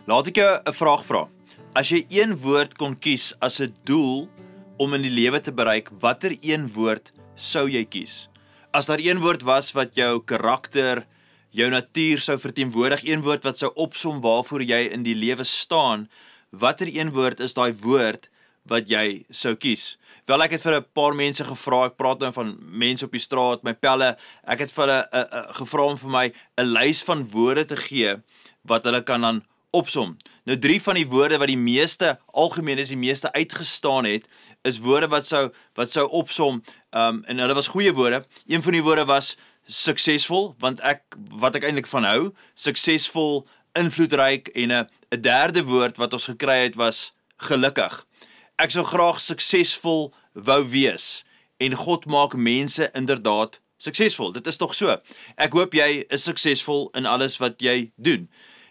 Laat ek jou 'n vraag vra. As jy een woord kon kies as 'n doel om in die lewe te bereik, watter een woord sou jy kies? As daar een woord was wat jou karakter, jou natuur sou verteenwoordig, een woord wat sou opsom waarvoor jy in die lewe staan, watter een woord is daai woord wat jy sou kies? Wel, ek het vir 'n paar mense gevra, ek praat nou van mense op die straat, my pelle, ek het vir hulle gevra om vir my 'n lys van woorde te gee wat hulle kan dan opsom. Nou 3 van die woorde wat die meeste algemeen is, die meeste uitgestaan het, is woorde wat sou opsom, en hulle was goeie woorde. Een van die woorde was suksesvol, want wat ek eintlik van hou, suksesvol, invloedryk, en 'n derde woord wat ons gekry het was gelukkig. Ek sou graag suksesvol wou wees, en God maak mense inderdaad suksesvol. Dit is tog so. Ek hoop jy is suksesvol in alles wat jy doen.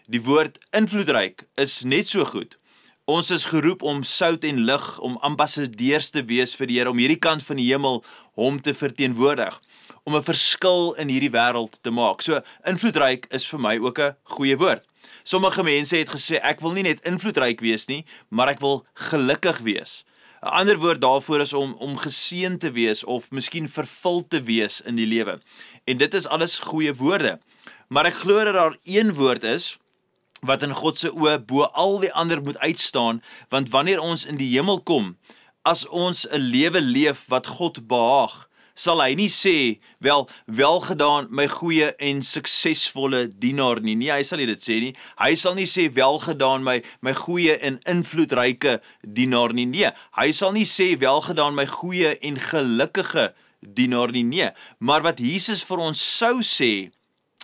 Die woord invloedryk is net so goed. Ons is geroep om sout en lig, om ambassadeurs te wees vir die Here, om hierdie kant van die hemel hom te verteenwoordig, om 'n verskil in hierdie wêreld te maak. So invloedryk is vir my ook 'n goeie woord. Sommige mense het gesê ek wil nie net invloedryk wees nie, maar ek wil gelukkig wees. 'n Ander woord daarvoor is om geseën te wees of miskien vervul te wees in die lewe. En dit is alles goeie woorde. Maar ek glo dat daar een woord is wat in God se oë bo al die ander moet uitstaan, want wanneer ons in die hemel kom, as ons 'n lewe leef wat God behaag, sal hy nie sê, welgedaan my goeie en suksesvolle dienaar nie. Nee, hy sal nie dit sê nie. Hy sal nie sê, welgedaan my goeie en invloedryke dienaar nie. Nee, hy sal nie sê, welgedaan my goeie en gelukkige dienaar nie. Nee, maar wat Jesus vir ons sou sê,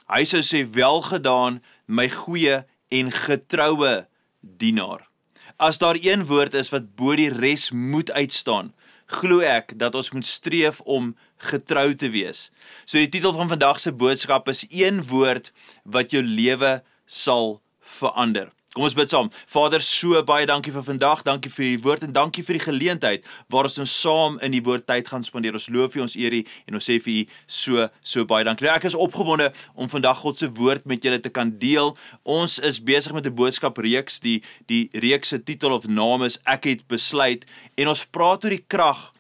hy sou sê, welgedaan my goeie en getroue dienaar. As daar een woord is wat bo die res moet uitstaan, glo ek dat ons moet streef om getrou te wees. So die titel van vandag se boodskap is een woord wat jou lewe sal verander. Kom ons bid saam. Vader, so baie dankie vir vandag, dankie vir die woord en dankie vir die geleentheid waar ons saam in die woord tyd gaan spandeer. Ons loof U, ons eer U en ons sê vir U so baie dankie. Ek is opgewonde om vandag God se woord met julle te kan deel. Ons is besig met 'n boodskapreeks. Die reeks se titel of naam is Ek het besluit, en ons praat oor die krag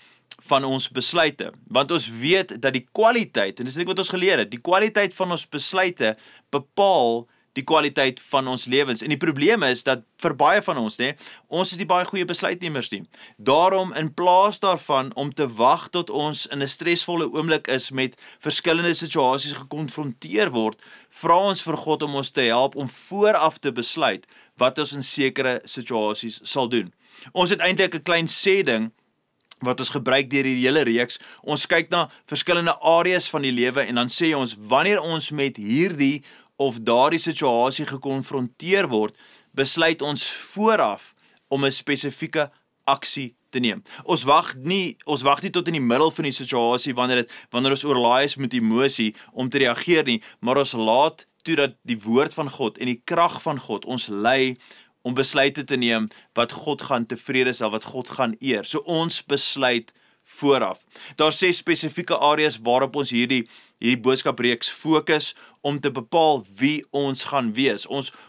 van ons besluite, want ons weet dat die kwaliteit, en dis net wat ons geleer het, die kwaliteit van ons besluite bepaal die kwaliteit van ons lewens. En die probleem is dat vir baie van ons, ons is nie baie goeie besluitnemers nie. Daarom, in plaas daarvan om te wag tot ons in 'n stresvolle oomblik is met verskillende situasies gekonfronteer word, vra ons vir God om ons te help om vooraf te besluit wat ons in sekere situasies sal doen. Ons het eintlik 'n klein sê ding wat ons gebruik deur die hele reeks. Ons kyk na verskillende areas van die lewe en dan sê ons, wanneer ons met hierdie of daardie situasie gekonfronteer word, besluit ons vooraf om 'n spesifieke aksie te neem. Ons wag nie tot in die middel van die situasie wanneer ons oorlaai is met emosie om te reageer nie, maar ons laat toe dat die woord van God en die krag van God ons lei om besluite te neem wat God gaan tevrede stel, wat God gaan eer. So ons besluit vooraf. Daar 6 spesifieke areas waarop ons hierdie boodskapreeks fokus om te bepaal wie ons gaan wees.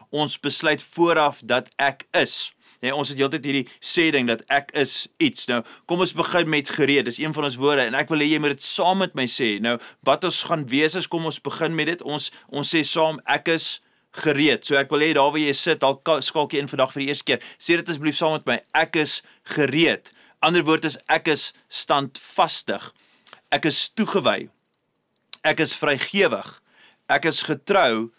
Ons besluit vooraf dat ek is. Ons het heeltyd hierdie sê ding dat ek is iets. Nou, kom ons begin met gereed. Dis een van ons woorde en ek wil hê jy moet dit saam met my sê. Nou, wat ons gaan wees is, kom ons begin met dit. Ons sê saam, ek is gereed. So ek wil hê daar waar jy sit, al skalk jy in vandag vir die eerste keer, sê dit asseblief saam met my, ek is gereed. Ander woord is, ek is standvastig, ek is toegewy, ek is vrygewig, ek is getrou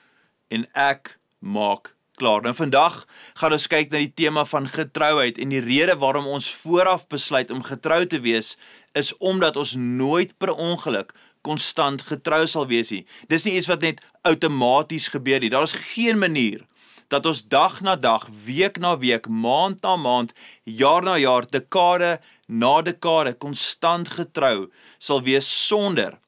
en ek maak klaar. Nou vandag gaan ons kyk na die tema van getrouheid en die rede waarom ons vooraf besluit om getrou te wees is omdat ons nooit per ongeluk konstant getrou sal wees nie. Dis nie iets wat net outomaties gebeur nie. Daar is geen manier dat ons dag na dag, week na week, maand na maand, jaar na jaar, dekade na dekade konstant getrou sal wees sonder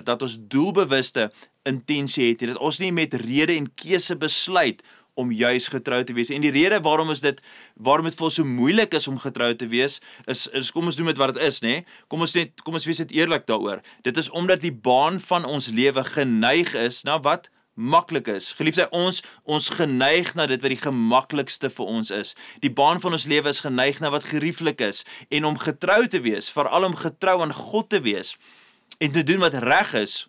dat ons doelbewuste intensie het, dat ons nie met rede en keuse besluit om juis getrou te wees. En die rede waarom dit vir ons so moeilik is om getrou te wees, is kom ons doen met wat dit is, Kom ons wees dit eerlik daaroor. Dit is omdat die baan van ons lewe geneig is na wat? maklik is. Geliefde, ons geneig na dit wat die gemaklikste vir ons is. Die baan van ons lewe is geneig na wat gerieflik is. En om getrou te wees, veral om getrou aan God te wees, en te doen wat reg is,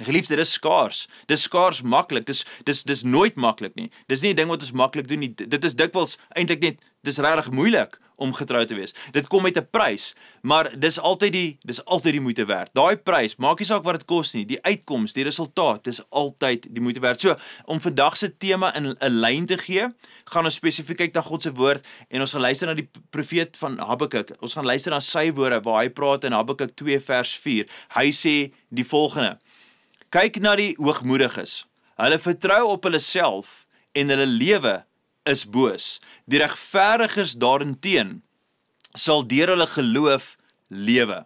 geliefde, dis skaars. Dis skaars maklik. Dis nooit maklik nie. Dis nie 'n ding wat ons maklik doen nie. Dit is dikwels eintlik net, dis regtig moeilik om getrou te wees. Dit kom met 'n prys, maar dis altyd die moeite werd. Daai prys, maak nie saak wat dit kos nie, die uitkoms, die resultaat, dis altyd die moeite werd. So, om vandag se tema in 'n lyn te gee, gaan ons spesifiek kyk na God se woord en ons gaan luister na die profeet van Habakuk. Ons gaan luister na sy woorde waar hy praat in Habakuk 2 vers 4. Hy sê die volgende: Kyk na die hoogmoediges. Hulle vertrou op hulle self en hulle lewe is boos. Die regverdiges daarenteen sal deur hulle geloof lewe.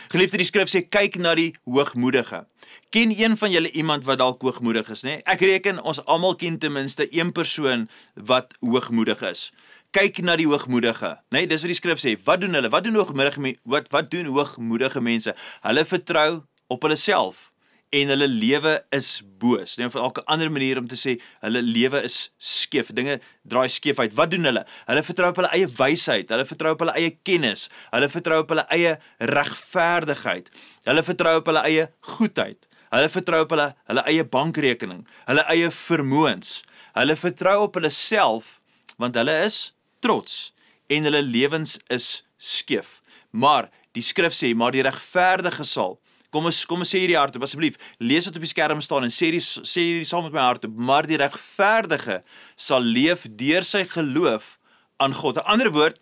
Geliefde, die skrif sê, kyk na die hoogmoedige. Ken een van julle iemand wat dalk hoogmoedig is, né? Ek reken ons almal ken ten minste een persoon wat hoogmoedig is. Kyk na die hoogmoedige, né? Dis wat die skrif sê. Wat doen hulle? Wat doen hoogmoedige mense? Hulle vertrou op hulle self en hulle lewe is boos. Net vir elke ander manier om te sê, hulle lewe is skeef, dinge draai skeef uit. Wat doen hulle? Hulle vertrou op hulle eie wysheid, hulle vertrou op hulle eie kennis, hulle vertrou op hulle eie regverdigheid, hulle vertrou op hulle eie goedheid, hulle vertrou op hulle eie bankrekening, hulle eie vermoëns, hulle vertrou op hulle self, want hulle is trots, en hulle lewens is skeef. Maar, die skrif sê, maar die regverdige sal, Kom ons sê hierdie hardop, asseblief, lees wat op die skerm staan en sê hierdie saam met my hardop, maar die regverdige sal leef deur sy geloof aan God. 'n Ander woord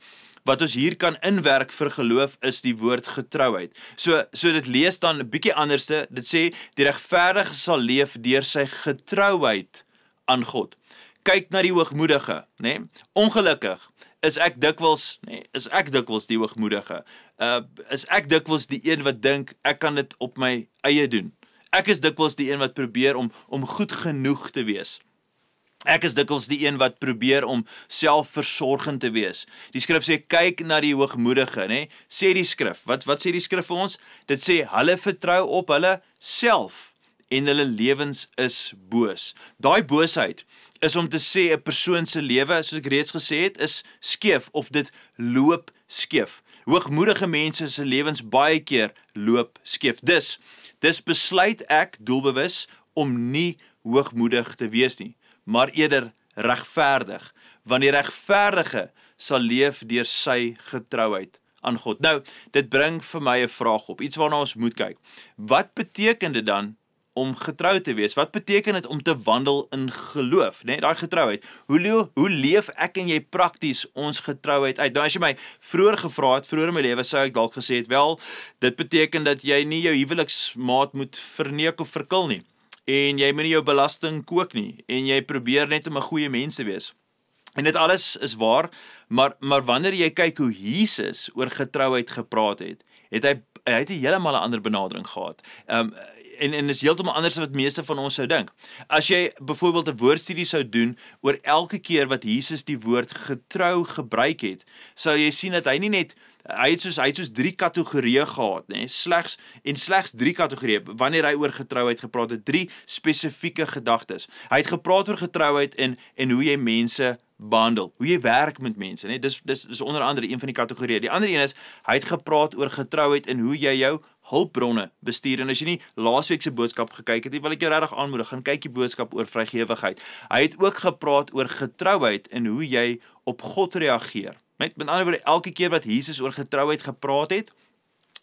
wat ons hier kan inwerk vir geloof is die woord getrouheid. So dit lees dan 'n bietjie anderste, dit sê, die regverdige sal leef deur sy getrouheid aan God. Kyk na die hoogmoedige, né? Ongelukkig is ek dikwels die hoogmoedige. Is ek dikwels die een wat dink, ek kan dit op my eie doen. Ek is dikwels die een wat probeer om goed genoeg te wees. Ek is dikwels die een wat probeer om selfversorgend te wees. Die skrif sê, kyk na die hoogmoedige, né? Sê die skrif, wat sê die skrif vir ons? Dit sê, hulle vertrou op hulle self en hulle lewens is boos. Daai boosheid is om te sê 'n persoon se lewe, soos ek reeds gesê het, is skeef of dit loop skeef. Hoogmoedige mense se lewens baie keer loop skeef. Dis besluit ek doelbewus om nie hoogmoedig te wees nie, maar eerder regverdig, want die regverdige sal leef deur sy getrouheid aan God. Nou, dit bring vir my 'n vraag op, iets waarna ons moet kyk. Wat beteken dit dan om getrou te wees? Wat beteken dit om te wandel in geloof, né? Daai getrouheid. Hoe leef ek en jy prakties ons getrouheid uit? Nou as jy my vroeër gevra het, vroeër in my lewe sou ek dalk gesê het, wel, dit beteken dat jy nie jou huweliksmaat moet verneek of verkil nie. En jy moet nie jou belasting kook nie. En jy probeer net om 'n goeie mens te wees. En dit alles is waar, maar wanneer jy kyk hoe Jesus oor getrouheid gepraat het, hy het 'n heeltemal 'n ander benadering gehad. En is heeltemal anders wat meeste van ons sou dink. As jy byvoorbeeld 'n woordstudie sou doen oor elke keer wat Jesus die woord getrou gebruik het, sou jy sien dat hy nie net hy het soos 3 kategorieë gehad, né? Slegs 3 kategorieë wanneer hy oor getrouheid gepraat het, 3 spesifieke gedagtes. Hy het gepraat oor getrouheid en hoe jy mense behandel, hoe jy werk met mense, né? Dis onder andere een van die kategorieë. Die ander een is, hy het gepraat oor getrouheid en hoe jy jou hulpbronne bestuur. En as jy nie laasweek se boodskap gekyk het nie, wil ek jou regtig aanmoedig, gaan kyk die boodskap oor vrygewigheid. Hy het ook gepraat oor getrouheid en hoe jy op God reageer. Met ander woorde, elke keer wat Jesus oor getrouheid gepraat het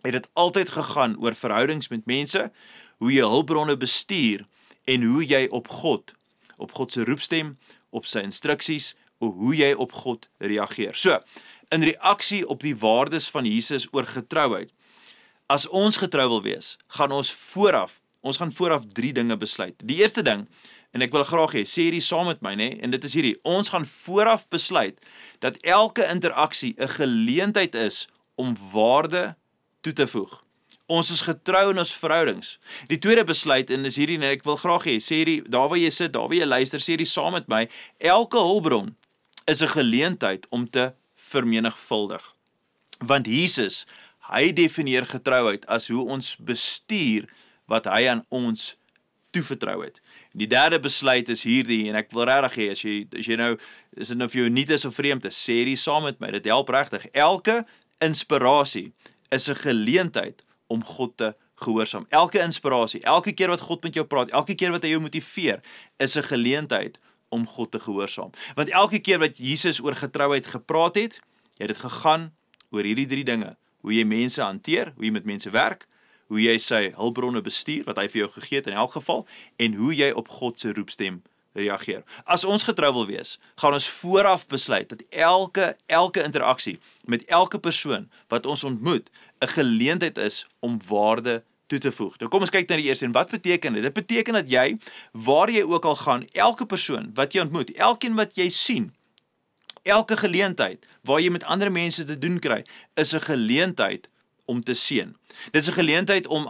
dit altyd gegaan oor verhoudings met mense, hoe jy hulpbronne bestuur en hoe jy op God se roepstem, op sy instruksies, hoe jy op God reageer. So, in reaksie op die waardes van Jesus oor getrouheid, as ons getrou wil wees, gaan ons gaan vooraf 3 dinge besluit. Die eerste ding, en ek wil graag hê, sê hierdie saam met my, né? En dit is hierdie, ons gaan vooraf besluit dat elke interaksie 'n geleentheid is om waarde toe te voeg. Ons is getrou in ons verhoudings. Die tweede besluit, en is hierdie, en ek wil graag hê, sê hierdie, daar waar jy sit, daar waar jy luister, sê hierdie saam met my, elke hulpbron is 'n geleentheid om te vermenigvuldig. Want Jesus, hy definieer getrouheid as hoe ons bestuur wat hy aan ons toevertrou het. Die derde besluit is hierdie, en ek wil regtig hê, as jy nou, is dit nou vir jou nuut is of vreemd is, sê hierdie saam met my, dit help regtig. Elke inspirasie is 'n geleentheid om God te gehoorsaam. Elke inspirasie, elke keer wat God met jou praat, elke keer wat hy jou motiveer, is 'n geleentheid om God te gehoorsaam. Want elke keer wat Jesus oor getrouheid gepraat het, jy het dit gegaan oor hierdie 3 dinge. Hoe jy mense hanteer, hoe jy met mense werk, hoe jy sy hulpbronne bestuur, wat hy vir jou gegee het in elk geval, en hoe jy op God se roepstem reageer. As ons getrou wil wees, gaan ons vooraf besluit dat elke interaksie met elke persoon wat ons ontmoet, 'n geleentheid is om waarde toe te voeg. Nou kom ons kyk na die eerste, en wat beteken dit? Dit beteken dat jy, waar jy ook al gaan, elke persoon wat jy ontmoet, elkeen wat jy sien, elke geleentheid waar jy met ander mense te doen kry, is 'n geleentheid om te seën. Dit is 'n geleentheid om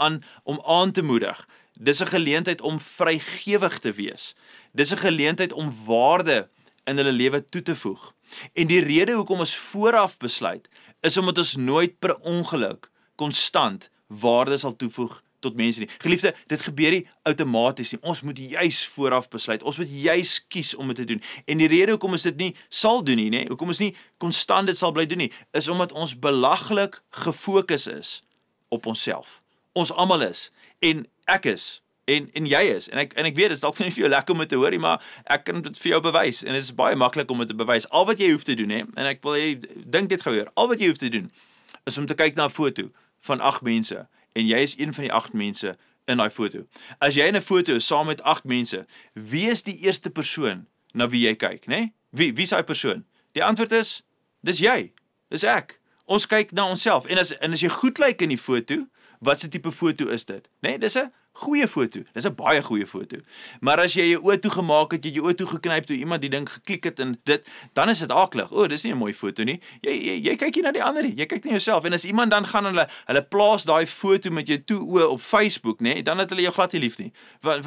aan te moedig. Dit is 'n geleentheid om vrygewig te wees. Dit is 'n geleentheid om waarde in hulle lewe toe te voeg. En die rede hoekom ons vooraf besluit, is omdat ons nooit per ongeluk konstant waarde sal toevoeg tot mense nie. Geliefde, dit gebeur nie outomaties nie. Ons moet juis vooraf besluit. Ons moet juis kies om dit te doen. En die rede hoekom ons dit nie sal doen nie, hoekom ons nie konstant dit sal bly doen nie, is omdat ons belaglik gefokus is op onsself. Ons almal is, en ek is, en jy is, en ek weet, dit is dalk nie vir jou lekker om dit te hoor nie, maar ek kan dit vir jou bewys, en dit is baie maklik om dit te bewys. Al wat jy hoef te doen, en ek wil jy dink dit gou, al wat jy hoef te doen, is om te kyk na 'n foto van 8 mense, en jy is een van die 8 mense in daai foto. As jy in 'n foto is saam met 8 mense, wie is die eerste persoon na wie jy kyk, né? Wie is daai persoon? Die antwoord is, dis jy, dis ek. Ons kyk na onsself, en as jy goed lyk in die foto, wat se tipe foto is dit? Nee, dis 'n goeie foto. Dis 'n baie goeie foto. Maar as jy jou oë toe gemaak het, jy jou oë toe geknyp toe iemand die ding geklik het en dit, dan is dit aklig. O, dis nie 'n mooi foto nie. Jy kyk nie na die ander nie. Jy kyk na jouself. En as iemand dan gaan hulle plaas daai foto met jou toe oë op Facebook, nê, dan het hulle jou glad nie lief nie. Want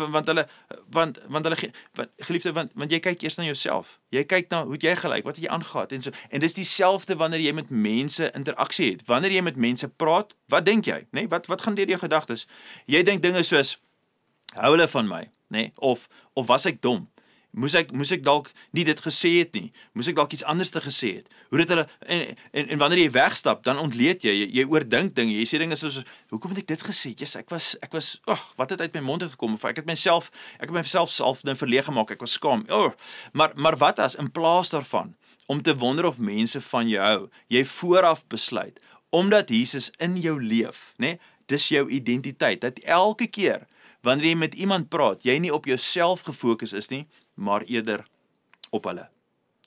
jy kyk eers na jouself. Jy kyk na hoe jy gelyk, wat het jy aangegaan en so. En dis dieselfde wanneer jy met mense interaksie het. Wanneer jy met mense praat, wat dink jy, nê? Wat gaan deur jou gedagtes? Jy dink dinge soos, hou hulle van my, nê? Of was ek dom? Moes ek dalk nie dit gesê het nie? Moes ek dalk iets anders te gesê het? Hoe dit hulle en wanneer jy wegstap, dan ontleed jy oordink dinge. Jy sê dinge soos, hoekom het ek dit gesê? Jesus, ek was wat het uit my mond gekom? Of ek het myself nou verleeg gemaak. Ek was skaam. Maar wat as in plaas daarvan om te wonder of mense van jou hou, jy vooraf besluit omdat Jesus in jou leef, nê? Dis jou identiteit. Dat elke keer wanneer jy met iemand praat, jy nie op jouself gefokus is nie, maar eerder op hulle.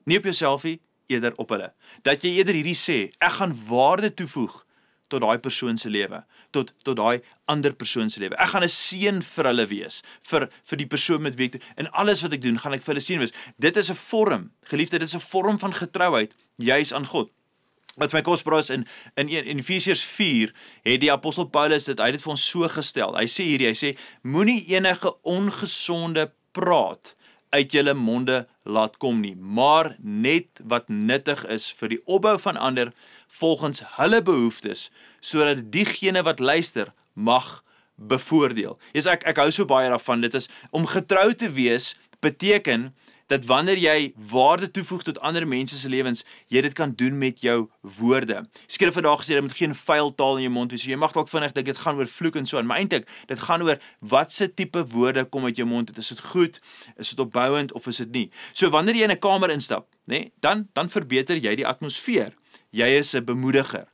Nie op jouself nie, eerder op hulle. Dat jy eerder hierdie sê, ek gaan waarde toevoeg tot daai persoon se lewe, tot daai ander persoon se lewe. Ek gaan 'n seën vir hulle wees, vir die persoon met wie ek in alles wat ek doen, gaan ek vir hulle seën wees. Dit is 'n vorm, geliefde, dit is 'n vorm van getrouheid, juis aan God. Wat vir my kosbaar is, in Efesiërs 4 het die apostel Paulus hy het dit vir ons so gestel. Hy sê, moenie enige ongesonde praat uit julle monde laat kom nie, maar net wat nuttig is vir die opbou van ander volgens hulle behoeftes, sodat diegene wat luister mag bevoordeel. Ek hou so baie daarvan, dit is om getrou te wees, beteken dat wanneer jy waarde toevoeg tot ander mense se lewens, jy dit kan doen met jou woorde. Skrif vandag gesê, jy moet geen vuil taal in jou mond hê. So jy mag dalk vinnig dink dit gaan oor vloek en so aan, maar eintlik dit gaan oor wat se tipe woorde kom uit jou mond. Is dit goed? Is dit opbouend of is dit nie? So wanneer jy in 'n kamer instap, nê, dan verbeter jy die atmosfeer. Jy is 'n bemoediger.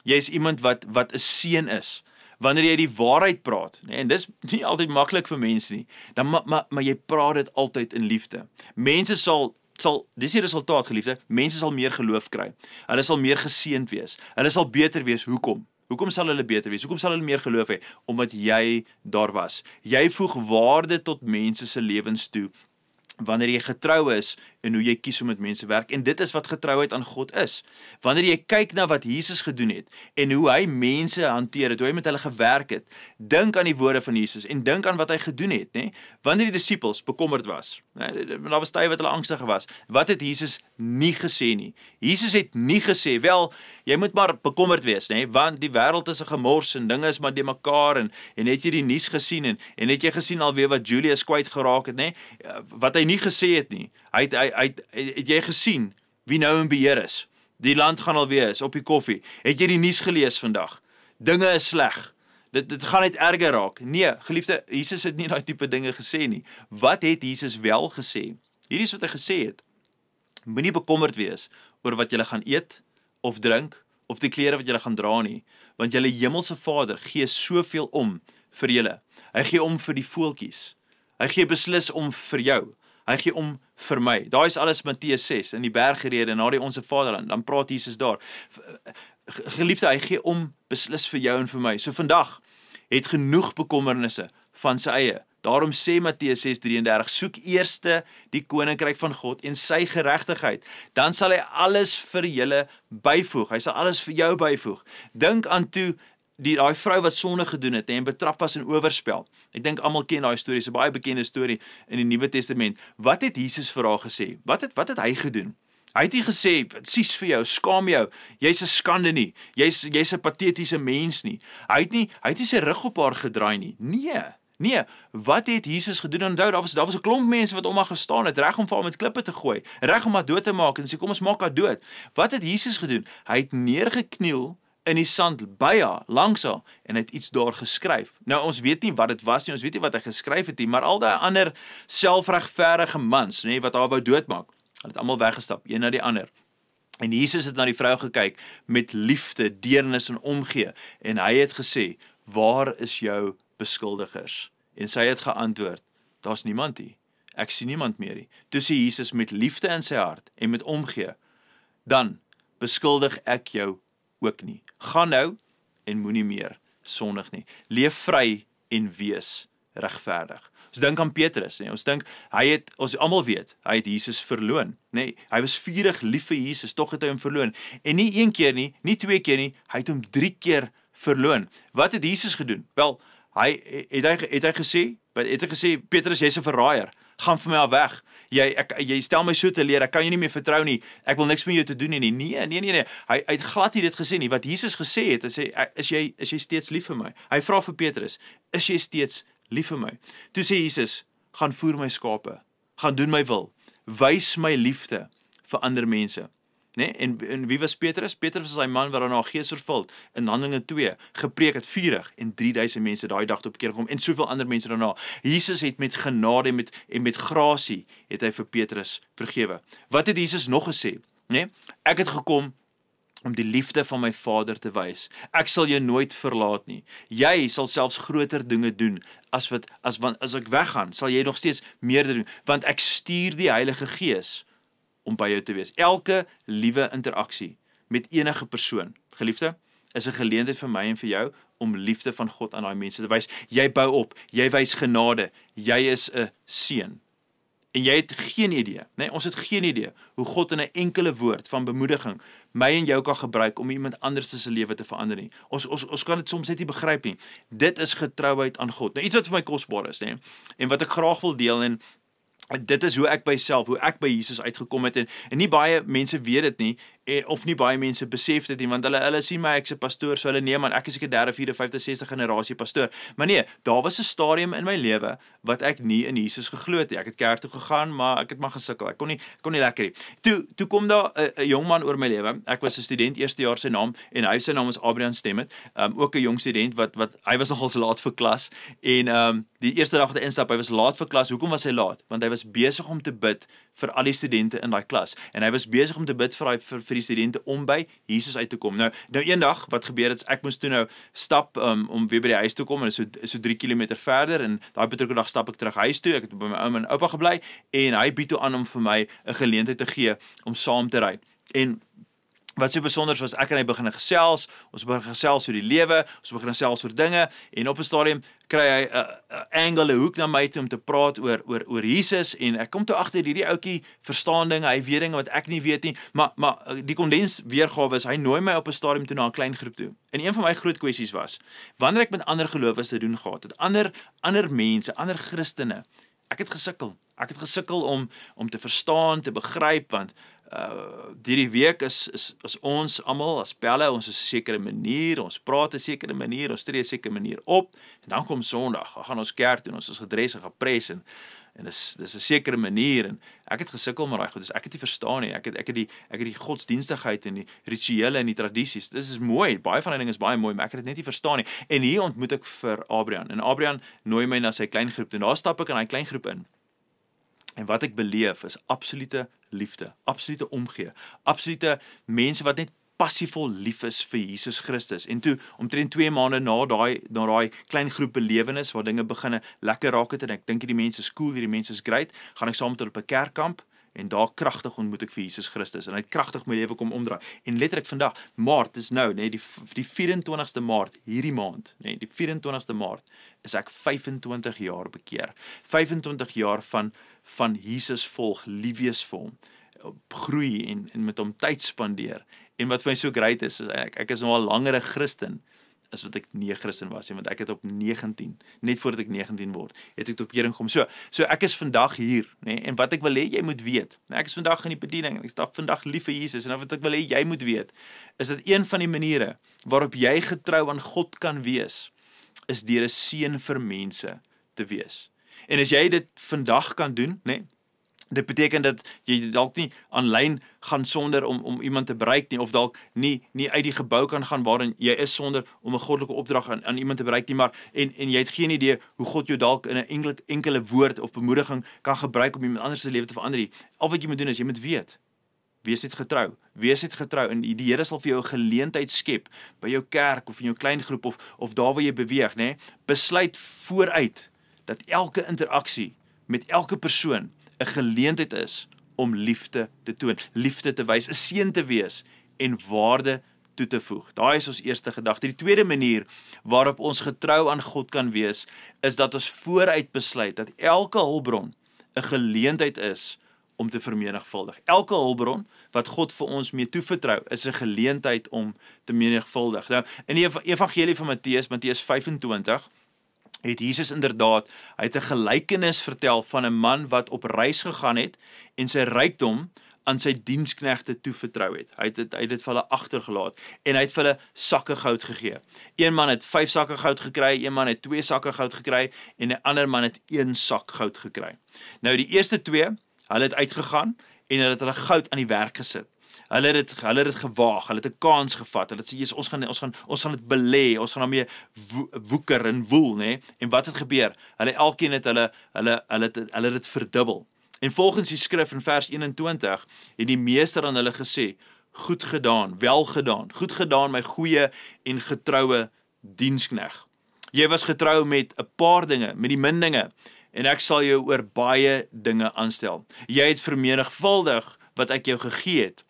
Jy is iemand wat 'n seën is. Wanneer jy die waarheid praat, en dis nie altyd maklik vir mense nie, dan maar jy praat dit altyd in liefde. Mense sal dis die resultaat, geliefde, mense sal meer geloof kry. Hulle sal meer geseënd wees. Hulle sal beter wees. Hoekom? Hoekom sal hulle beter wees? Hoekom sal hulle meer geloof hê? Omdat jy daar was. Jy voeg waarde tot mense se lewens toe wanneer jy getrou is en hoe jy kies om met mense werk. En dit is wat getrouheid aan God is. Wanneer jy kyk na wat Jesus gedoen het en hoe hy mense hanteer het, hoe hy met hulle gewerk het, dink aan die woorde van Jesus en dink aan wat hy gedoen het, né? Wanneer die disippels bekommerd was, daar was tye wat hulle angstig was, wat het Jesus nie gesê nie? Jesus het nie gesê, wel, jy moet maar bekommerd wees, né? Want die wêreld is 'n gemors en dinge is maar de mekaar en het jy die nuus gesien en het jy gesien alweer wat Julius kwyt geraak het, né? Wat hy nie gesê het nie. Het jy gesien wie nou in beheer is? Die land gaan alweer is op die koffie. Het jy die nuus gelees vandag? Dinge is sleg. Dit gaan net erger raak. Nee, geliefde, Jesus het nie daai tipe dinge gesê nie. Wat het Jesus wel gesê? Hierdie is wat hy gesê het. Moenie bekommerd wees oor wat jy gaan eet of drink of die klere wat jy gaan dra nie, want julle hemelse Vader gee soveel om vir julle. Hy gee om vir die voeltjies. Hy gee beslis om vir jou. Hy gee om vir my. Daai is alles Matteus 6 in die bergrede na die Onse Vaderland. Dan praat Jesus daar. Geliefde, hy gee om beslis vir jou en vir my. So vandag het genoeg bekommernisse van sy eie. Daarom sê Matteus 6:33, soek eerste die koninkryk van God en sy geregtigheid, dan sal hy alles vir julle byvoeg. Hy sal alles vir jou byvoeg. Dink aan toe daai vrou wat sonde gedoen het en betrap was in oorspel. Ek dink almal ken daai storie, 'n baie bekende storie in die Nuwe Testament. Wat het Jesus vir haar gesê? Wat het hy gedoen? Hy het nie gesê, sies vir jou, skaam jou, jy's 'n skande nie, jy's 'n patetiese mens nie. Hy het nie sy rug op haar gedraai nie. Nee, wat het Jesus gedoen? Onthou, daar was 'n klomp mense wat om haar gestaan het, reg om vir haar met klippe te gooi, reg om haar dood te maak en sê kom ons maak haar dood. Wat het Jesus gedoen? Hy het neergekniel in die sand by haar, langs haar, en hy het iets daar geskryf. Nou, ons weet nie wat dit was nie, ons weet nie wat hy geskryf het nie, maar al daai ander selfregverdige mans, nee, wat haar wou doodmaak, hulle het almal weggestap, een na die ander. En Jesus het na die vrou gekyk met liefde, deernis en omgee, en hy het gesê, waar is jou beskuldigers? En sy het geantwoord, daar's niemand hier, ek sien niemand meer nie. Toe sê Jesus met liefde in sy hart en met omgee, dan beskuldig ek jou ook nie. Gaan nou en moenie meer sondig nie. Leef vry en wees regverdig. Ons dink aan Petrus, nee. Ons almal weet, hy het Jesus verloon, nee. Hy was vurig lief vir Jesus, tog het hy hom verloon. En nie een keer nie, nie 2 keer nie, hy het hom 3 keer verloon. Wat het Jesus gedoen? Wel, het hy gesê, Petrus, jy's 'n verraaier, gaan vir my af weg. Jy stel my so teleur, ek kan jou nie meer vertrou nie, ek wil niks met jou te doen nie. Nee. Hy het glad nie dit gesê nie. Wat Jesus gesê het, hy sê, is jy steeds lief vir my? Hy vra vir Petrus, is jy steeds lief vir my? Toe sê Jesus, gaan voer my skape, gaan doen my wil, wys my liefde vir ander mense. Nee? En wie was Petrus? Petrus was hy man wat daarna Gees vervuld in Handelinge 2 gepreek het vurig en 3000 mense daai dag tot bekeer gekom en soveel ander mense daarna. Jesus het met genade en met grasie het hy vir Petrus vergewe. Wat het Jesus nog gesê? Nee? Ek het gekom om die liefde van my Vader te wys. Ek sal jou nooit verlaat nie. Jy sal selfs groter dinge doen as ek weggaan, sal jy nog steeds meer doen, want ek stuur die Heilige Gees om by jou te wees. Elke liewe interaksie met enige persoon, geliefde, is 'n geleentheid vir my en vir jou om liefde van God aan daai mense te wys. Jy bou op, jy wys genade, jy is 'n seun. En jy het geen idee, nee, ons het geen idee hoe God in 'n enkele woord van bemoediging my en jou kan gebruik om iemand anders se lewe te verander nie. Ons kan dit soms net nie begryp nie. Dit is getrouheid aan God. Nou iets wat vir my kosbaar is, nee, en wat ek graag wil deel en dit is hoe ek by Jesus uitgekom het en nie baie mense weet dit nie of nie baie mense besef dit nie want hulle sien my ek's 'n pastoor so hulle nee man ek is seker 3de, 4de, 5de, 6de generasie pastoor. Maar nee, daar was 'n stadium in my lewe wat ek nie in Jesus geglo het nie. Ek het kerk toe gegaan, maar ek het maar gesukkel. Ek kon nie lekker nie. Toe kom daar 'n jong man oor my lewe. Ek was 'n student eerste jaar, sy naam sy naam is Adrian Stemmet. Ook 'n jong student wat hy was nogals laat vir klas en die eerste dag wat hy instap, hy was laat vir klas. Hoekom was hy laat? Want hy was besig om te bid vir al die studente in daai klas en hy was besig om te bid vir die studente om by Jesus uit te kom. Nou eendag wat gebeur het, ek moes toe nou stap om weer by die huis te kom en so 3 kilometer verder en daai betrokke dag stap ek terug huis toe. Ek het by my ouma en oupa gebly en hy bied toe aan om vir my 'n geleentheid te gee om saam te ry. En Wat so besonder was, ek en hy begin gesels, ons begin gesels oor die lewe, ons begin gesels oor dinge, en op 'n stadium kry hy 'n angle, 'n hoek na my toe om te praat oor Jesus, en ek kom toe agter hierdie ouetjie verstaan dinge, hy weet dinge wat ek nie weet nie, maar die kondens weergawe is, hy nooi my op 'n stadium toe na 'n klein groep toe. En een van my groot kwessies was, wanneer ek met ander gelowiges te doen gehad het, ander mense, ander Christene, ek het gesukkel. Ek het gesukkel om te verstaan, te begryp, want hierdie week is ons almal as pelle, ons is 'n sekere manier, ons praat 'n sekere manier, ons tree 'n sekere manier op, en dan kom Sondag, dan gaan ons kerk doen, ons is gedres en gepres, en dis 'n sekere manier, en ek het gesukkel met daai goed, dus ek het nie verstaan nie, ek het die godsdienstigheid en die rituele en die tradisies, dis is mooi, baie van die dinge is baie mooi, maar ek het dit net nie verstaan nie, en hier ontmoet ek vir Adrian, en Adrian nooi my na sy kleingroep, en daar stap ek in hy kleingroep in, en wat ek beleef is absolute liefde, absolute omgee, absolute mense wat net passievol lief is vir Jesus Christus. En toe, omtrent 2 maande na daai klein groep belewenis, waar dinge beginne lekker raak het, en ek dink hierdie mense is cool, hierdie mense is great, gaan ek saam met hulle op 'n kerkkamp, en daar kragtig ontmoet ek vir Jesus Christus, en hy het kragtig my lewe kom omdraai. En letterlik vandag, Maart is nou, die 24ste Maart, hierdie maand, die 24ste Maart, is ek 25 jaar bekeer. 25 jaar van Jesus volg, lief wees vir hom, groei en met hom tyd spandeer. En wat vir my so great is ek is nou al langer 'n Christen as wat ek nie 'n Christen was nie, want ek het op 19, net voordat ek 19 word, het ek tot bekering gekom. So ek is vandag hier, en wat ek wil hê jy moet weet, ek is vandag in die bediening, ek is vandag lief vir Jesus, en wat ek wil hê jy moet weet, is dat een van die maniere waarop jy getrou aan God kan wees, is deur 'n seën vir mense te wees. En as jy dit vandag kan doen, dit beteken dat jy dalk nie aanlyn gaan sonder om iemand te bereik nie, of dalk nie uit die gebou kan gaan waarin jy is sonder om 'n goddelike opdrag aan iemand te bereik nie, maar en jy het geen idee hoe God jou dalk in 'n enkele woord of bemoediging kan gebruik om iemand anders se lewe te verander nie. Al wat jy moet doen is, jy moet weet, wees net getrou, en die Here sal vir jou 'n geleentheid skep, by jou kerk, of in jou klein groep, of daar waar jy beweeg, besluit vooruit, dat elke interaksie met elke persoon 'n geleentheid is om liefde te toon, liefde te wys, 'n seën te wees en waarde toe te voeg. Daai is ons eerste gedagte. Die tweede manier waarop ons getrou aan God kan wees, is dat ons vooruit besluit dat elke hulpbron 'n geleentheid is om te vermenigvuldig. Elke hulpbron wat God vir ons mee toevertrou, is 'n geleentheid om te menigvuldig. Nou, in die evangelie van Matteus 25, het Jesus inderdaad, hy het 'n gelykenis vertel van 'n man wat op reis gegaan het en sy rykdom aan sy diensknegte toevertrou het. Hy het dit vir hulle agtergelaat en hy het vir hulle sakke goud gegee. Een man het 5 sakke goud gekry, een man het 2 sakke goud gekry en 'n ander man het 1 sak goud gekry. Nou die eerste 2, hulle het uitgegaan en hulle het hulle goud aan die werk gesit. Hulle het dit gewaag, hulle het 'n kans gevat. Hulle het sê, ons gaan dit belê, ons gaan daarmee woeker en woel, En wat het gebeur? Elkeen het hulle dit verdubbel. En volgens die skrif in vers 21 het die meester aan hulle gesê, goed gedaan, wel gedaan, goed gedaan my goeie en getroue dienskneg. Jy was getrou met 'n paar dinge, met die min dinge, en ek sal jou oor baie dinge aanstel. Jy het vermenigvuldig wat ek jou gegee het.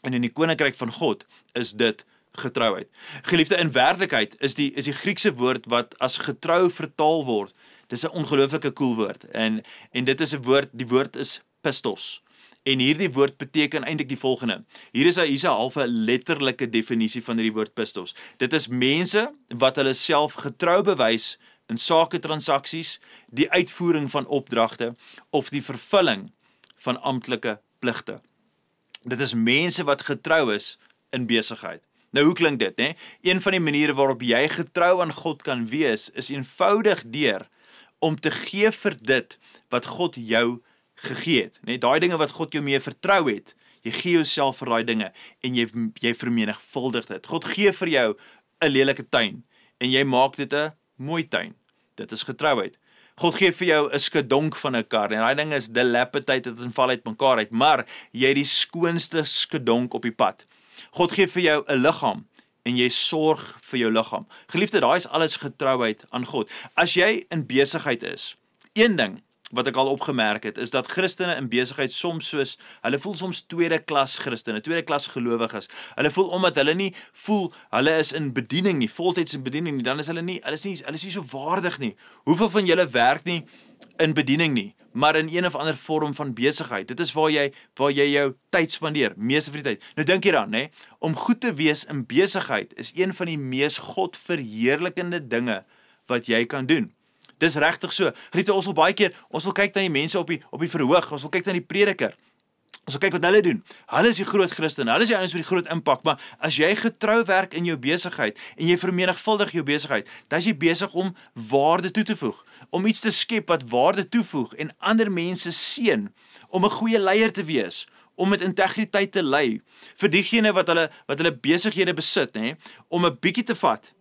En in die koninkryk van God is dit getrouheid. Geliefde, in werklikheid is die Griekse woord wat as getrou vertaal word. Dis 'n ongelooflike cool woord. En dit is 'n woord, die woord is pistos. En hierdie woord beteken eintlik die volgende. Hier is 'n halfe letterlike definisie van hierdie woord pistos. Dit is mense wat hulle self getrou bewys in sake transaksies, die uitvoering van opdragte of die vervulling van amptelike pligte. Dit is mense wat getrou is in besigheid. Nou hoe klink dit, Een van die maniere waarop jy getrou aan God kan wees, is eenvoudig deur om te gee vir dit wat God jou gegee het. Daai dinge wat God jou mee vertrou het, jy gee jouself vir daai dinge en jy vermenigvuldig dit. God gee vir jou 'n lelike tuin en jy maak dit 'n mooi tuin. Dit is getrouheid. God gee vir jou 'n skedonk van 'n kar en daai ding is dilapidated en val uit mekaar uit, maar jy het die skoonste skedonk op die pad. God gee vir jou 'n liggaam en jy sorg vir jou liggaam. Geliefde, daai is alles getrouheid aan God. As jy in besigheid is, een ding wat ek al opgemerk het, is dat Christene in besigheid soms soos, hulle voel soms tweede klas Christene, tweede klas gelowiges. Hulle voel omdat hulle nie voel, hulle is in bediening nie, voltyds in bediening nie, dan is hulle is nie so waardig nie. Hoeveel van julle werk nie in bediening nie, maar in een of ander vorm van besigheid? Dit is waar jy jou tyd spandeer, meeste van die tyd. Nou dink hieraan, né? Om goed te wees in besigheid is een van die mees God verheerlikende dinge wat jy kan doen. Dis regtig so. Geliefde, ons wil baie keer, ons wil kyk na die mense op die verhoog, ons wil kyk na die prediker. Ons wil kyk wat hulle doen. Hulle is die groot Christen, hulle is die ouens met die groot impak, maar as jy getrou werk in jou besigheid en jy vermenigvuldig jou besigheid, dan is jy besig om waarde toe te voeg, om iets te skep wat waarde toevoeg en ander mense seën, om 'n goeie leier te wees, om met integriteit te lei, vir diegene wat hulle besighede besit, hè, om 'n bietjie te vat,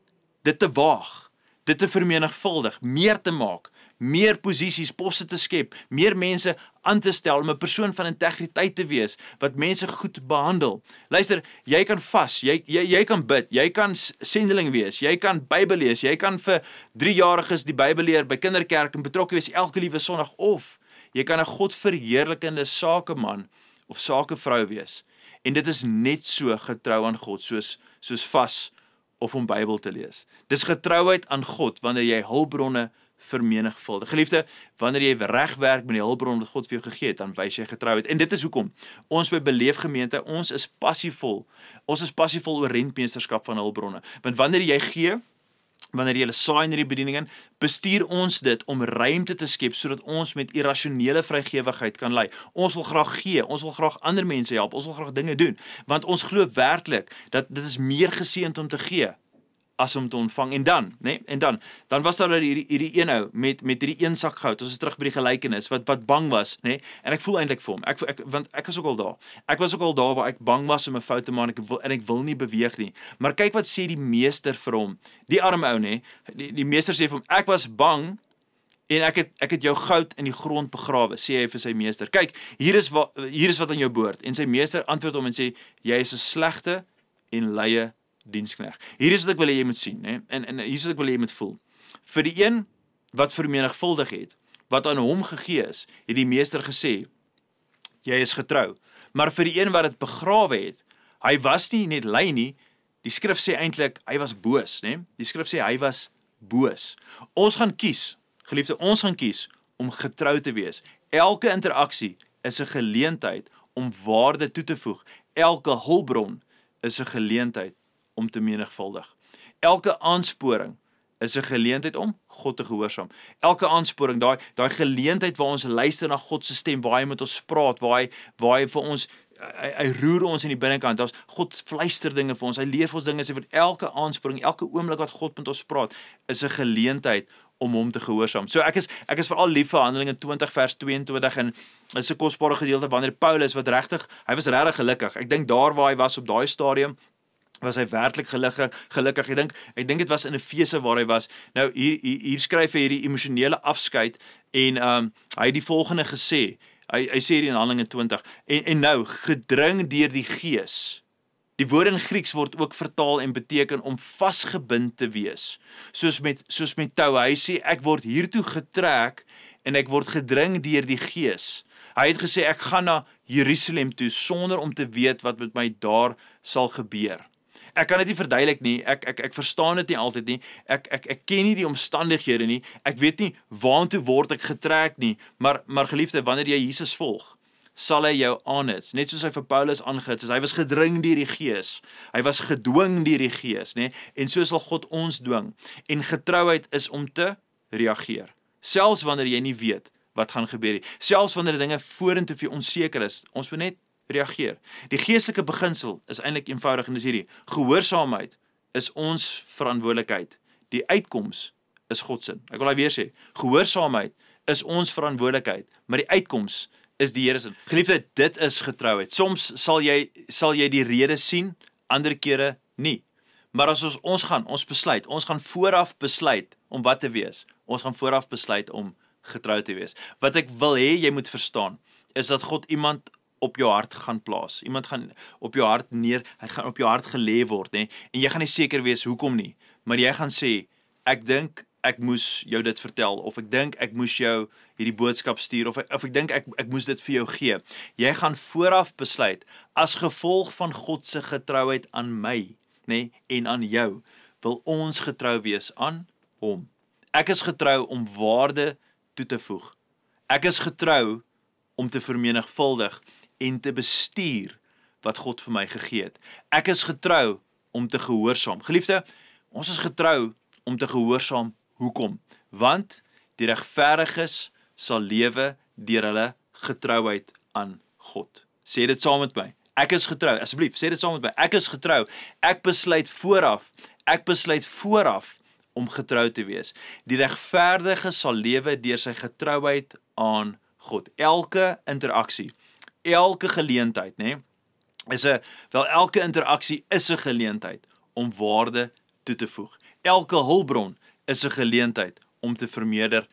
dit te waag, dit te vermenigvuldig, meer te maak, meer posisies, poste te skep, meer mense aan te stel om 'n persoon van integriteit te wees, wat mense goed behandel. Luister, jy kan vas, jy kan bid, jy kan sendeling wees, jy kan Bybel lees, jy kan vir 3-jariges die Bybel leer by kinderkerk en betrokke wees elke liewe Sondag, of jy kan 'n God verheerlikende sakeman of sakevrou wees. En dit is net so getrou aan God, soos vas of om Bybel te lees. Dis getrouheid aan God wanneer jy hulpbronne vermenigvuldig. Geliefde, wanneer jy reg werk met die hulpbron wat God vir jou gegee het, dan wys jy getrouheid. En dit is hoekom ons by Beleef Gemeente, ons is passievol oor rentmeesterskap van hulpbronne. Want wanneer jy gee, wanneer jy saai in die bediening in, bestuur ons dit om ruimte te skep, sodat ons met irrasionele vrygewigheid kan lei. Ons wil graag gee, ons wil graag ander mense help, ons wil graag dinge doen, want ons glo werklik, dat dit is meer geseënd om te gee, as om te ontvang. En dan was daar hierdie een ou, met hierdie een sak goud, ons is terug by die gelykenis, wat bang was, en ek voel eintlik vir hom, want ek was ook al daar, waar ek bang was om 'n fout te maak, en ek wil nie beweeg nie, maar kyk wat sê die meester vir hom, die arme ou, die meester sê vir hom, ek was bang, en ek het jou goud in die grond begrawe, sê hy vir sy meester, kyk, hier is wat aan jou behoort, en sy meester antwoord hom en sê, jy is 'n slegte en leie diensknegt. Hier is wat ek wil hê jy moet sien, en hier is wat ek wil hê jy moet voel. Vir die een wat vermenigvuldig het, wat aan hom gegee is, het die meester gesê, jy is getrou. Maar vir die een wat dit begrawe het, hy was nie net lui nie, die skrif sê eintlik, hy was boos, die skrif sê, hy was boos. Ons gaan kies, geliefde, ons gaan kies om getrou te wees. Elke interaksie is 'n geleentheid om waarde toe te voeg. Elke hulpbron is 'n geleentheid om te menigvuldig. Elke aansporing is 'n geleentheid om God te gehoorsaam. Elke aansporing, daai geleentheid waar ons luister na God se stem, waar hy met ons praat, waar hy vir ons, hy roer ons in die binnekant, God fluister dinge vir ons, hy leer vir ons dinge, sê vir elke aansporing, elke oomblik wat God met ons praat, is 'n geleentheid om hom te gehoorsaam. So ek is veral lief vir Handelinge 20 vers 22, en is 'n kosbare gedeelte wanneer Paulus, hy was regtig gelukkig. Ek dink daar waar hy was op daai stadium, was hy werklik gelukkig. Ek dink dit was in Efese waar hy was. Nou hier skryf hy hierdie emosionele afskeid, en hy het die volgende gesê. Hy sê hier in Handelinge 20, en nou gedring deur die Gees. Die woord in Grieks word ook vertaal en beteken om vasgebind te wees, soos met tou. Hy sê ek word hiertoe getrek en ek word gedring deur die Gees. Hy het gesê ek gaan na Jerusalem toe sonder om te weet wat met my daar sal gebeur. Ek kan dit nie verduidelik nie, ek verstaan dit nie altyd nie, ek ken nie die omstandighede nie, ek weet nie waartoe word ek getrek nie, maar geliefde, wanneer jy Jesus volg, sal hy jou aanhits, net soos hy vir Paulus aangehits is. Hy was gedring deur die Gees, hy was gedwing deur die Gees, en so sal God ons dwing. En getrouheid is om te reageer, selfs wanneer jy nie weet wat gaan gebeur nie, selfs wanneer dinge vorentoe vir jou onseker is, ons moet net reageer. Die geestelike beginsel is eintlik eenvoudig, en dis hierdie: gehoorsaamheid is ons verantwoordelikheid, die uitkoms is God se. Ek wil weer sê, gehoorsaamheid is ons verantwoordelikheid, maar die uitkoms is die Here se. Geliefde, dit is getrouheid. Soms sal jy die rede sien, ander kere nie. Maar as ons gaan vooraf besluit om wat te wees. Ons gaan vooraf besluit om getrou te wees. Wat ek wil hê jy moet verstaan, is dat God iemand op jou hart gaan plaas. Iemand gaan op jou hart hy gaan op jou hart gelê word, en jy gaan nie seker wees hoekom nie, maar jy gaan sê, ek dink ek moes jou dit vertel, of ek dink ek moes jou hierdie boodskap stuur, of ek dink ek moes dit vir jou gee. Jy gaan vooraf besluit, as gevolg van God se getrouheid aan my, nee, en aan jou, wil ons getrou wees aan hom. Ek is getrou om waarde toe te voeg. Ek is getrou om te vermenigvuldig en te bestuur wat God vir my gegee het. Ek is getrou om te gehoorsaam. Geliefde, ons is getrou om te gehoorsaam. Hoekom? Want die regverdiges sal lewe deur hulle getrouheid aan God. Sê dit saam met my. Ek is getrou. Asseblief, sê dit saam met my. Ek is getrou. Ek besluit vooraf om getrou te wees. Die regverdige sal lewe deur sy getrouheid aan God. Elke interaksie, elke geleentheid, né? Elke interaksie is 'n geleentheid om waarde toe te voeg. Elke hulpbron is 'n geleentheid om te vermeerder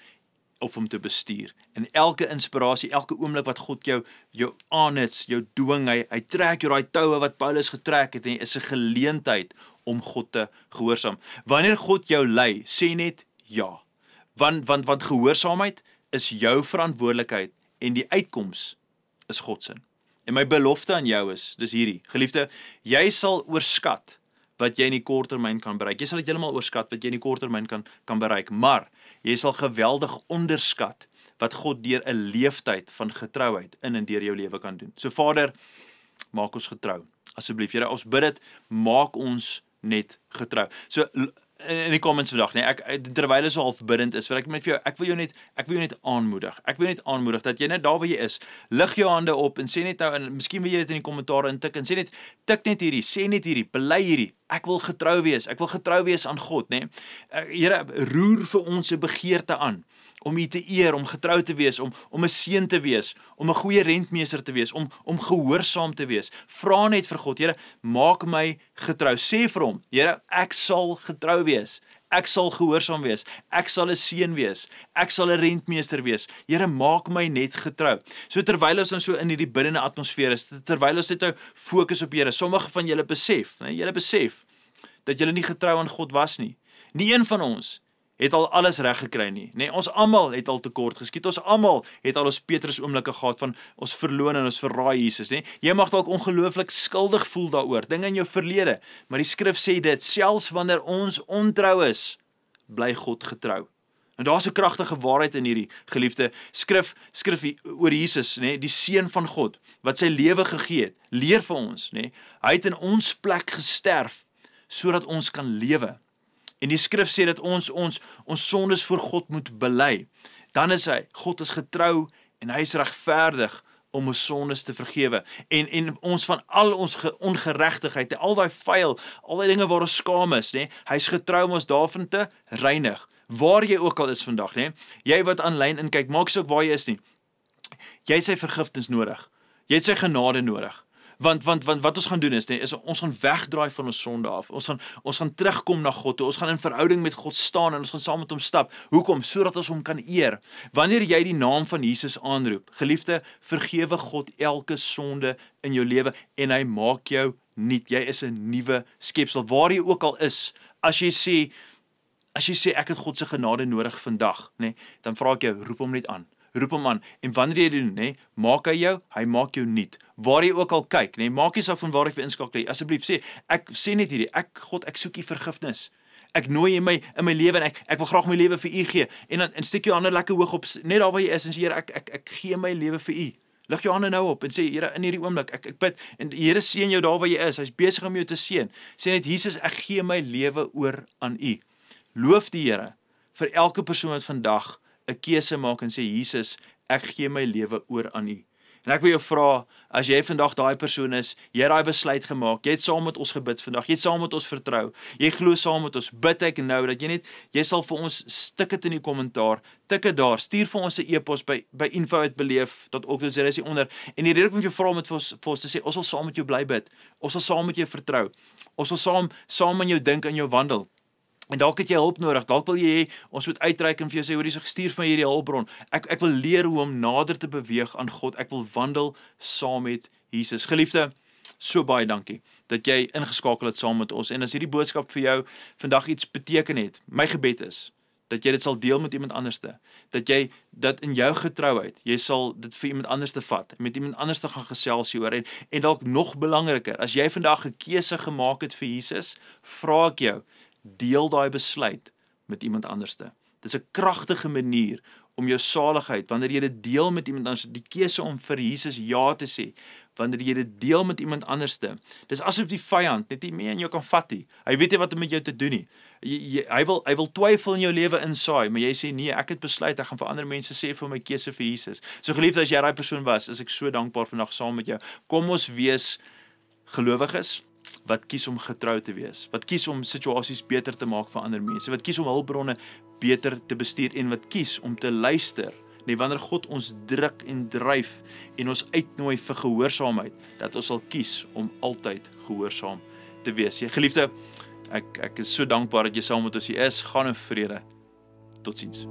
of om te bestuur. En elke inspirasie, elke oomblik wat God jou aanhits, jou dwing, hy trek jou daai toue wat Paulus getrek het, en is 'n geleentheid om God te gehoorsaam. Wanneer God jou lei, sê net ja. Want gehoorsaamheid is jou verantwoordelikheid en die uitkoms is God se. En my belofte aan jou is, dis hierdie, geliefde, jy sal oorskat wat jy in die korttermyn kan bereik. Jy sal dit heeltemal oorskat wat jy in die korttermyn kan bereik, maar jy sal geweldig onderskat wat God deur 'n leeftyd van getrouheid in en deur jou lewe kan doen. So Vader, maak ons getrou. Asseblief, Here, ons bid dit, maak ons net getrou. So in die comments vandag, nee, terwyl dit so half bidend is, ek wil jou net aanmoedig. Ek wil net aanmoedig dat jy net daar waar jy is, lig jou hande op en sê net nou, en miskien wil jy dit in die kommentare intik en tik net hierdie, sê net hierdie, bely hierdie. Ek wil getrou wees aan God, né? Here, roer vir ons se begeerte aan om U te eer, om getrou te wees, om 'n seun te wees, om 'n goeie rentmeester te wees, om gehoorsaam te wees. Vra net vir God, Here, maak my getrou. Sê vir hom, Here, ek sal getrou wees. Ek sal gehoorsaam wees. Ek sal 'n seun wees. Ek sal 'n rentmeester wees. Here, maak my net getrou. So terwyl ons dan so in hierdie biddende atmosfeer is, terwyl ons net nou fokus op Here, sommige van julle besef, julle besef dat julle nie getrou aan God was nie. Nie een van ons het al alles reg gekry nie. Ons almal het al tekort geskiet. Ons almal het al ons Petrus oomblikke gehad van ons verloon en ons verraai Jesus, né? Jy mag dalk ongelooflik skuldig voel daaroor, dinge in jou verlede, maar die skrif sê dit, selfs wanneer ons ontrou is, bly God getrou. En daar's 'n kragtige waarheid in hierdie geliefde skrif oor Jesus, né, die seun van God wat sy lewe gegee het. Leer vir ons, né? Hy het in ons plek gesterf sodat ons kan lewe. En die skrif sê dat ons sondes voor God moet bely. Dan is God is getrou en hy is regverdig om ons sondes te vergewe. En ons van al ons ongeregtigheid, al daai vuil, al die dinge waar ons skaam is, né? Hy is getrou om ons daarvan te reinig. Waar jy ook al is vandag, né? Jy wat aanlyn inkyk, maak nie saak waar jy is nie. Jy het sy vergifnis nodig. Jy het sy genade nodig. Want wat ons gaan doen is ons gaan wegdraai van ons sonde af. Ons gaan terugkom na God toe. Ons gaan in verhouding met God staan en ons gaan saam met hom stap. Hoekom? Sodat ons hom kan eer. Wanneer jy die naam van Jesus aanroep, geliefde, vergewe God elke sonde in jou lewe en hy maak jou nuut. Jy is 'n nuwe skepsel. Waar jy ook al is, as jy sê ek het God se genade nodig vandag, né, dan vra ek jou, roep hom net aan. Roep hom aan, en wanneer jy doen, né, maak hy maak jou nuut. Waar jy ook al kyk, né, maak nie saak van waar jy vir inskakel, asseblief sê net hierdie, God, ek soek U vergifnis. Ek nooi in my lewe en ek wil graag my lewe vir U gee. En steek jou hande lekker hoog op, net daar waar jy is en sê, Here, ek gee my lewe vir U. Lig jou hande nou op en sê, Here, in hierdie oomblik, ek bid, en die Here seën jou daar waar jy is. Hy's besig om jou te seën. Sê net, Jesus, ek gee my lewe oor aan U. Loof die Here vir elke persoon wat vandag 'n keuse maak en sê, Jesus, ek gee my lewe oor aan U. En ek wil jou vra, as jy vandag daai persoon is, jy het daai besluit gemaak, jy het saam met ons gebid vandag, jy het saam met ons vertrou, jy glo saam met ons, bid ek nou, dat jy sal vir ons tik dit in die kommentaar, tik dit daar, stuur vir ons 'n e-pos by info@beleef.org, is hier onder, en die rede ek moet jou vra om vir ons te sê, ons sal saam met jou bly bid, ons sal saam met jou vertrou, ons sal saam aan jou dink en jou wandel. En dalk het jy hulp nodig, dalk wil jy hê, ons moet uitreik en vir jou sê, hoor, gestuur van hierdie hulpbron. Ek wil leer hoe om nader te beweeg aan God. Ek wil wandel saam met Jesus. Geliefde, so baie dankie dat jy ingeskakel het saam met ons. En as hierdie boodskap vir jou vandag iets beteken het, my gebed is dat jy dit sal deel met iemand anderste, dat jy dat in jou getrouheid, jy sal dit vir iemand anders te vat, met iemand anders te gaan gesels hieroor, en dalk nog belangriker, as jy vandag 'n keuse gemaak het vir Jesus, vra ek jou, deel daai besluit met iemand anderste. Dit is 'n kragtige manier om jou saligheid, wanneer jy dit deel met iemand anders, die keuse om vir Jesus ja te sê, wanneer jy dit deel met iemand anderste, dis asof die vyand net nie meer in jou kan vat nie. Hy weet nie wat om met jou te doen nie. Hy wil twyfel in jou lewe insaai, maar jy sê nee, ek het besluit, ek gaan vir ander mense sê vir my keuse vir Jesus. So geliefde, as jy daai persoon was, is ek so dankbaar vandag saam met jou. Kom ons wees gelowiges wat kies om getrou te wees, wat kies om situasies beter te maak vir ander mense, wat kies om hulpbronne beter te bestuur en wat kies om te luister. Nee, wanneer God ons druk en dryf en ons uitnooi vir gehoorsaamheid, dat ons sal kies om altyd gehoorsaam te wees. Geliefde, ek is so dankbaar dat jy saam met ons hier is. Gaan in vrede. Totsiens.